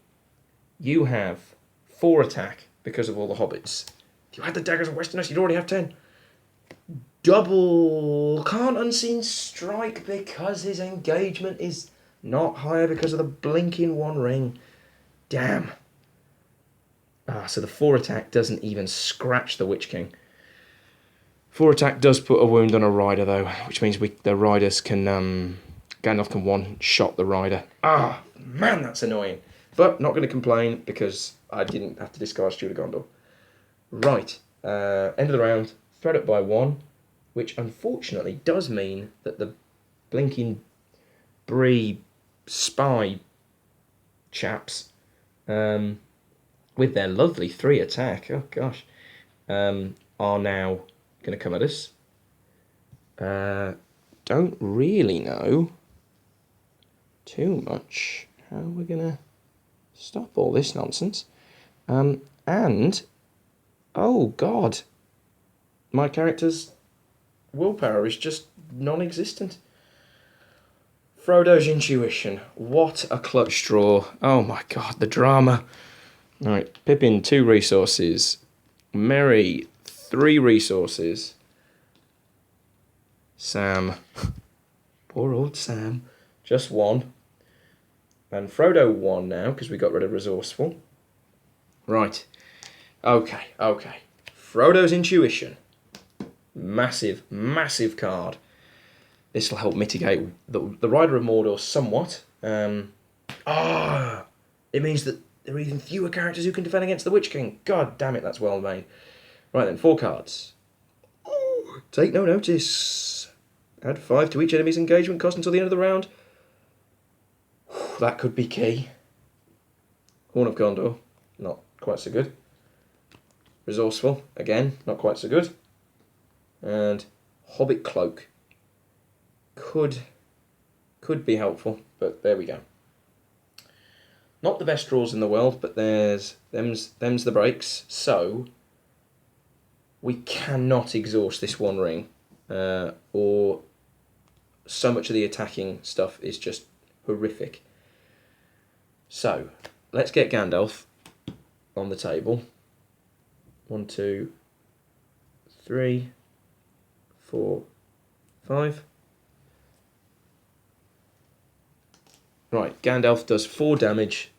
Speaker 1: you have 4 attack because of all the hobbits. If you had the daggers of Westerness, you'd already have 10. Double can't unseen strike because his engagement is not higher because of the blinking 1 ring. Damn. So the 4 attack doesn't even scratch the Witch King. 4 attack does put a wound on a rider though, which means the riders can Gandalf can one-shot the rider. Ah, man, that's annoying. But not going to complain because I didn't have to discard Steward of Gondor. Right, end of the round, threat up by 1, which unfortunately does mean that the blinking Bree spy chaps, with their lovely 3 attack, oh gosh, are now going to come at us. Don't really know too much how we're going to stop all this nonsense. And, oh god, my character's willpower is just non-existent. Frodo's intuition. What a clutch draw. Oh my god, the drama. Alright, Pippin, 2 resources. Merry, 3 resources. Sam. Poor old Sam. Just 1. And Frodo 1 now, because we got rid of resourceful. Right. Okay. Frodo's intuition. Massive, massive card. This will help mitigate the Rider of Mordor somewhat. It means that there are even fewer characters who can defend against the Witch King. God damn it, that's well made. Right then, 4 cards. Take no notice. Add 5 to each enemy's engagement cost until the end of the round. That could be key. Horn of Gondor, not quite so good. Resourceful, again, not quite so good. And Hobbit Cloak. Could be helpful, but there we go. Not the best draws in the world, but them's the breaks. So we cannot exhaust this 1 ring, or so much of the attacking stuff is just horrific. So let's get Gandalf on the table. 1, 2, 3, 4, 5. Right, Gandalf does 4 damage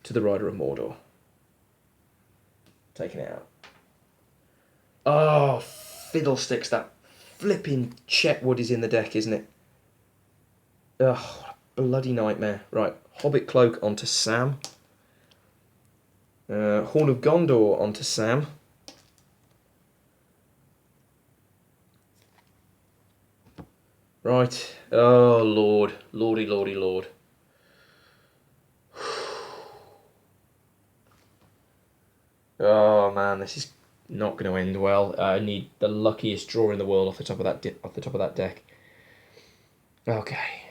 Speaker 1: to the Rider of Mordor. Taking it out. Oh, fiddlesticks, that flipping Chetwood is in the deck, isn't it? Ugh, bloody nightmare. Right, Hobbit Cloak onto Sam. Horn of Gondor onto Sam. Right. Oh, Lord. Lordy, lordy, Lord. Oh, man, this is not going to end well. I need the luckiest draw in the world off the top of that deck. Okay.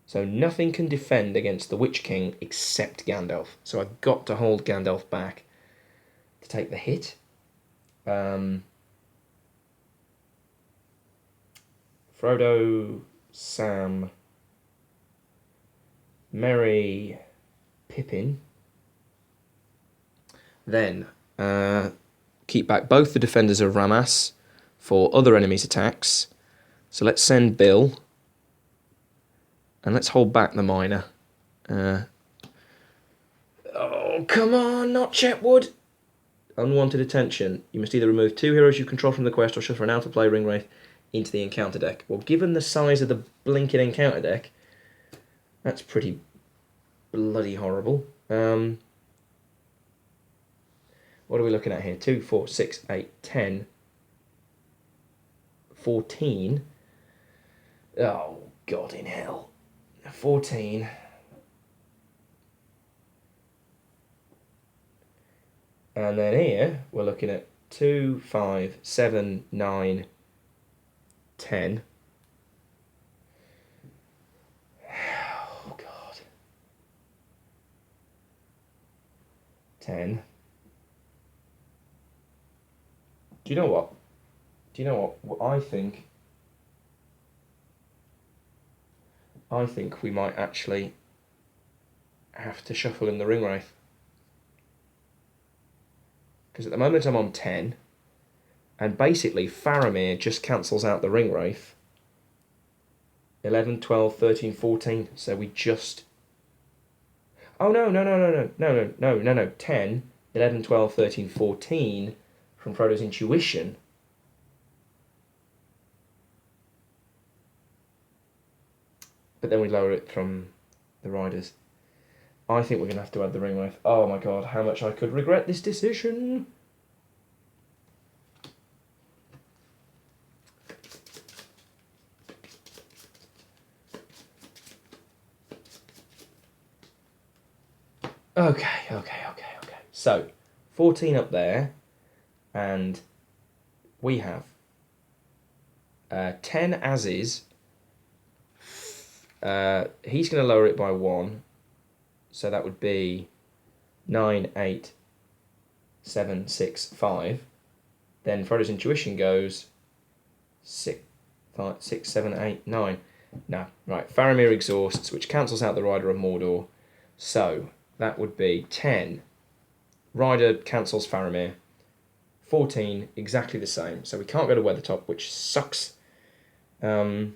Speaker 1: So nothing can defend against the Witch King except Gandalf. So I've got to hold Gandalf back to take the hit. Frodo, Sam, Merry, Pippin. Then keep back both the defenders of Ramas for other enemies' attacks. So let's send Bill. And let's hold back the miner. Oh, come on, not Chetwood. Unwanted attention. You must either remove 2 heroes you control from the quest or shuffle an out-of-play ring wraith into the encounter deck. Well, given the size of the blinking encounter deck, that's pretty bloody horrible. What are we looking at here? 2, 4, 6, 8, 10, 14. Oh, God in hell. 14. And then here, we're looking at 2, 5, 7, 9, 10. Oh, God. 10. Do you know what? What I think we might actually have to shuffle in the ring wraith. Because at the moment I'm on 10, and basically Faramir just cancels out the ring wraith. 11, 12, 13, 14. So we just... Oh, no. 10. 11, 12, 13, 14 from Frodo's intuition. But then we lower it from the riders. I think we're going to have to add the ring wraith. Oh my god, how much I could regret this decision. Okay. So, 14 up there, and we have 10 as is. He's going to lower it by 1, so that would be 9, 8, 7, 6, 5. Then Frodo's intuition goes 6, 7, 8, 9. No, right. Faramir exhausts, which cancels out the Rider of Mordor. So that would be 10. Rider cancels Faramir. 14, exactly the same. So we can't go to Weathertop, which sucks. But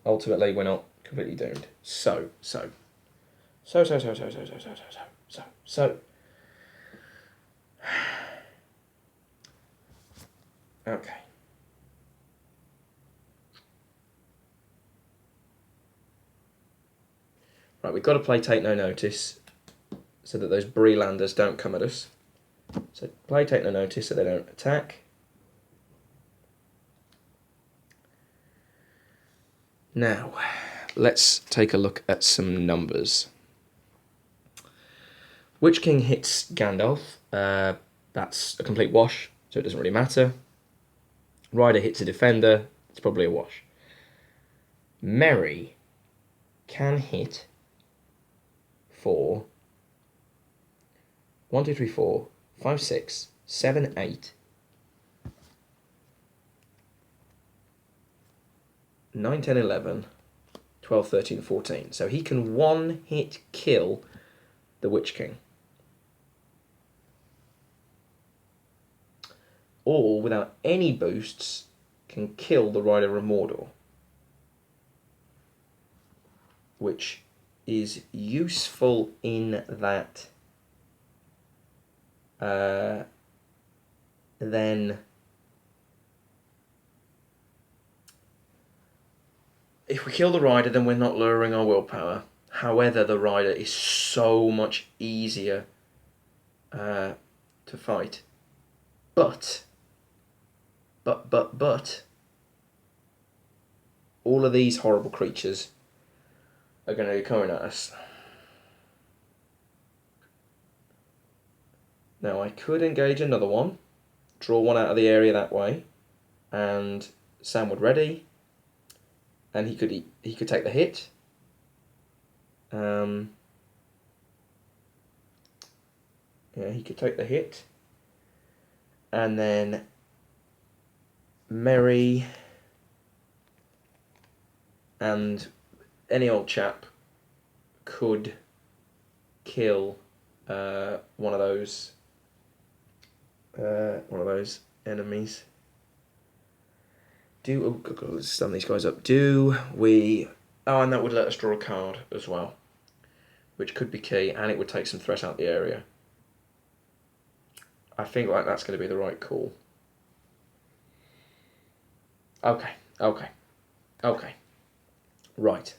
Speaker 1: ultimately, we're not completely doomed. So. Okay. Right, we've got to play Take No Notice so that those Brelanders don't come at us. So play Take No Notice so they don't attack. Now, let's take a look at some numbers. Witch King hits Gandalf. That's a complete wash, so it doesn't really matter. Rider hits a defender. It's probably a wash. Merry can hit for 1, 2, 3, 4, 5, 6, 7, 8, 9, 10, 11, 12, 13, 14. So he can one hit kill the Witch King. Or, without any boosts, can kill the Rider of Mordor. Which is useful in that then if we kill the Rider, then we're not lowering our willpower. However, the Rider is so much easier to fight. But all of these horrible creatures are going to be coming at us. Now I could engage another one, draw one out of the area that way, and Sam would ready, and he could take the hit. Yeah, he could take the hit, and then Merry and any old chap could kill one of those enemies. Let's sum these guys up. And that would let us draw a card as well, which could be key, and it would take some threat out the area. I think that's going to be the right call. Okay. Right.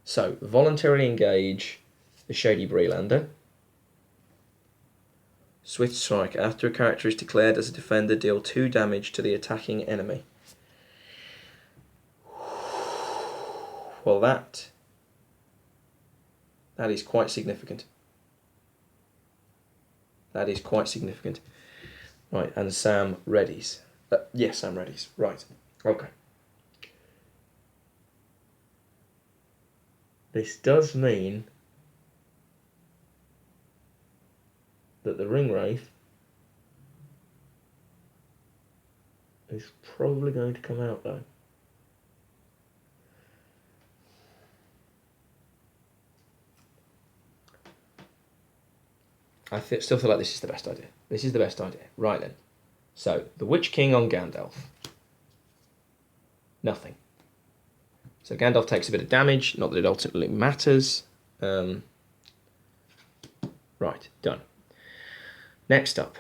Speaker 1: So, voluntarily engage the Shady Breelander. Swift Strike. After a character is declared as a defender, deal 2 damage to the attacking enemy. Well, that is quite significant. That is quite significant. Right, and Sam readies. Yes, Sam readies. Right. Okay. This does mean that the Ring Wraith is probably going to come out, though. I still feel like this is the best idea. This is the best idea. Right then. So, the Witch King on Gandalf. Nothing. So Gandalf takes a bit of damage, not that it ultimately matters. Right, done. Next up,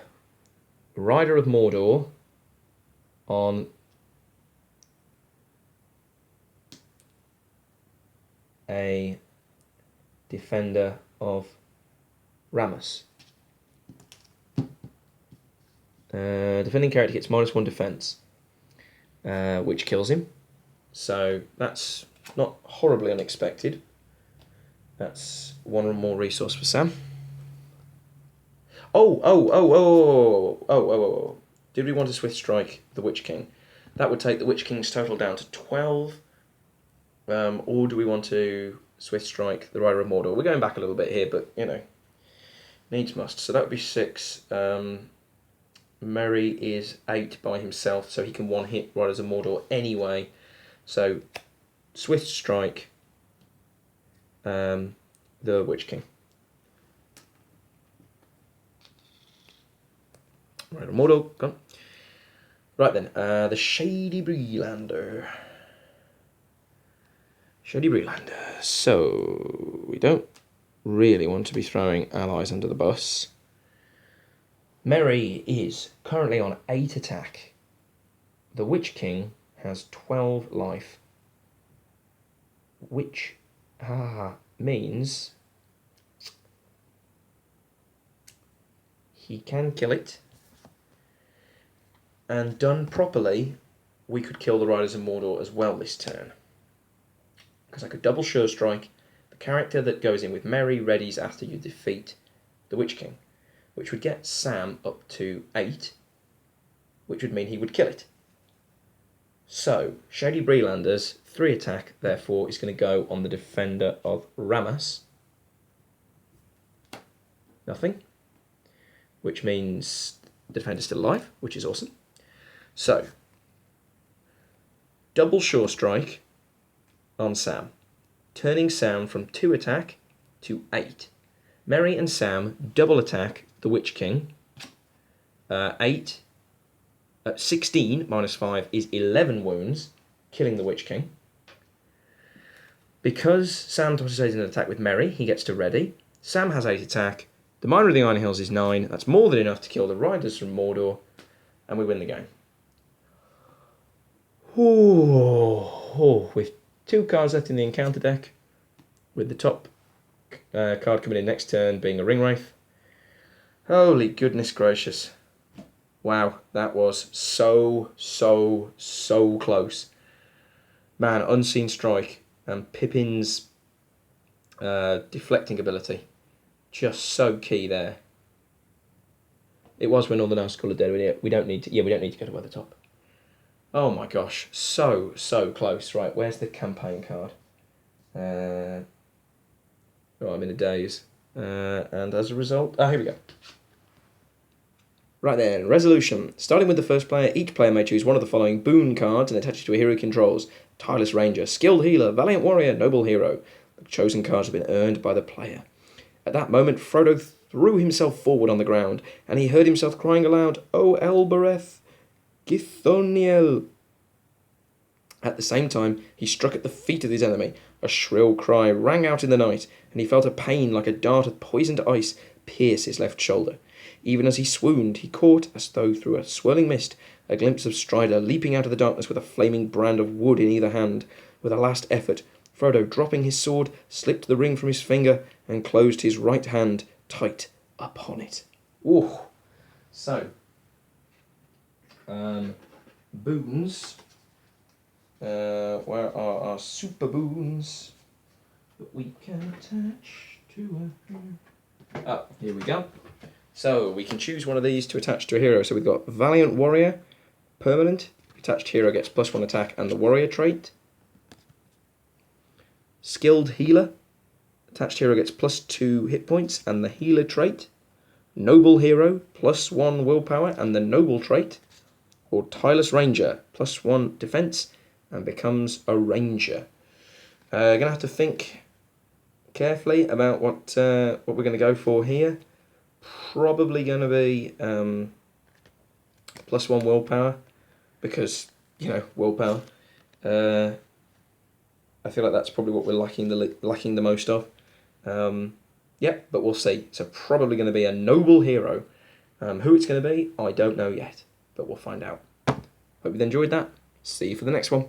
Speaker 1: Rider of Mordor on a Defender of Rammus. Defending character gets -1 defense, which kills him. So that's not horribly unexpected. That's one more resource for Sam. Oh. Did we want to Swift Strike the Witch King? That would take the Witch King's total down to 12. Or do we want to Swift Strike the Rider of Mordor? We're going back a little bit here, but, you know, needs must. So that would be 6. Merry is 8 by himself, so he can one-hit Riders of Mordor anyway. So, Swift Strike the Witch King. Rider of Mordor, gone. Right then, the Shady Breelander. Shady Breelander. So, we don't really want to be throwing allies under the bus. Merry is currently on 8 attack. The Witch King has 12 life. Which means he can kill it. And done properly, we could kill the Riders of Mordor as well this turn. Because I could double Sure Strike. The character that goes in with Merry readies after you defeat the Witch King, which would get Sam up to 8, which would mean he would kill it. So, Shady Breelander's 3 attack, therefore, is going to go on the Defender of Rammus. Nothing. Which means the Defender's still alive, which is awesome. So, double Sure Strike on Sam, turning Sam from 2 attack to 8. Merry and Sam double attack the Witch King. 16 minus 5 is 11 wounds, killing the Witch King. Because Sam tosses an attack with Merry, he gets to ready. Sam has 8 attack. The Miner of the Iron Hills is 9. That's more than enough to kill the Riders from Mordor, and we win the game. With 2 cards left in the encounter deck, with the top card coming in next turn being a Ringwraith. Holy goodness gracious. Wow, that was so close. Man, Unseen Strike and Pippin's deflecting ability. Just so key there. It was when all the Nazgul are dead. We don't need to go to the top. Oh my gosh, so close. Right, where's the campaign card? I'm in a daze. And as a result, here we go. Right then, resolution. Starting with the first player, each player may choose one of the following boon cards and attach it to a hero he controls. Tireless Ranger, Skilled Healer, Valiant Warrior, Noble Hero. The chosen cards have been earned by the player. At that moment, Frodo threw himself forward on the ground, and he heard himself crying aloud, O Elbereth, Githoniel. At the same time, he struck at the feet of his enemy. A shrill cry rang out in the night, and he felt a pain like a dart of poisoned ice pierce his left shoulder. Even as he swooned, he caught, as though through a swirling mist, a glimpse of Strider leaping out of the darkness with a flaming brand of wood in either hand. With a last effort, Frodo, dropping his sword, slipped the ring from his finger and closed his right hand tight upon it. Ooh. So, boons. Where are our super boons that we can attach to a... here we go. So, we can choose one of these to attach to a hero. So we've got Valiant Warrior, permanent. Attached hero gets +1 attack and the Warrior trait. Skilled Healer. Attached hero gets +2 hit points and the Healer trait. Noble Hero, +1 willpower and the Noble trait. Or Tireless Ranger, +1 defense and becomes a Ranger. Going to have to think carefully about what we're going to go for here. Probably going to be +1 willpower because, willpower. I feel like that's probably what we're lacking the most of. Yep, but we'll see. So probably going to be a noble hero. Who it's going to be, I don't know yet, but we'll find out. Hope you enjoyed that. See you for the next one.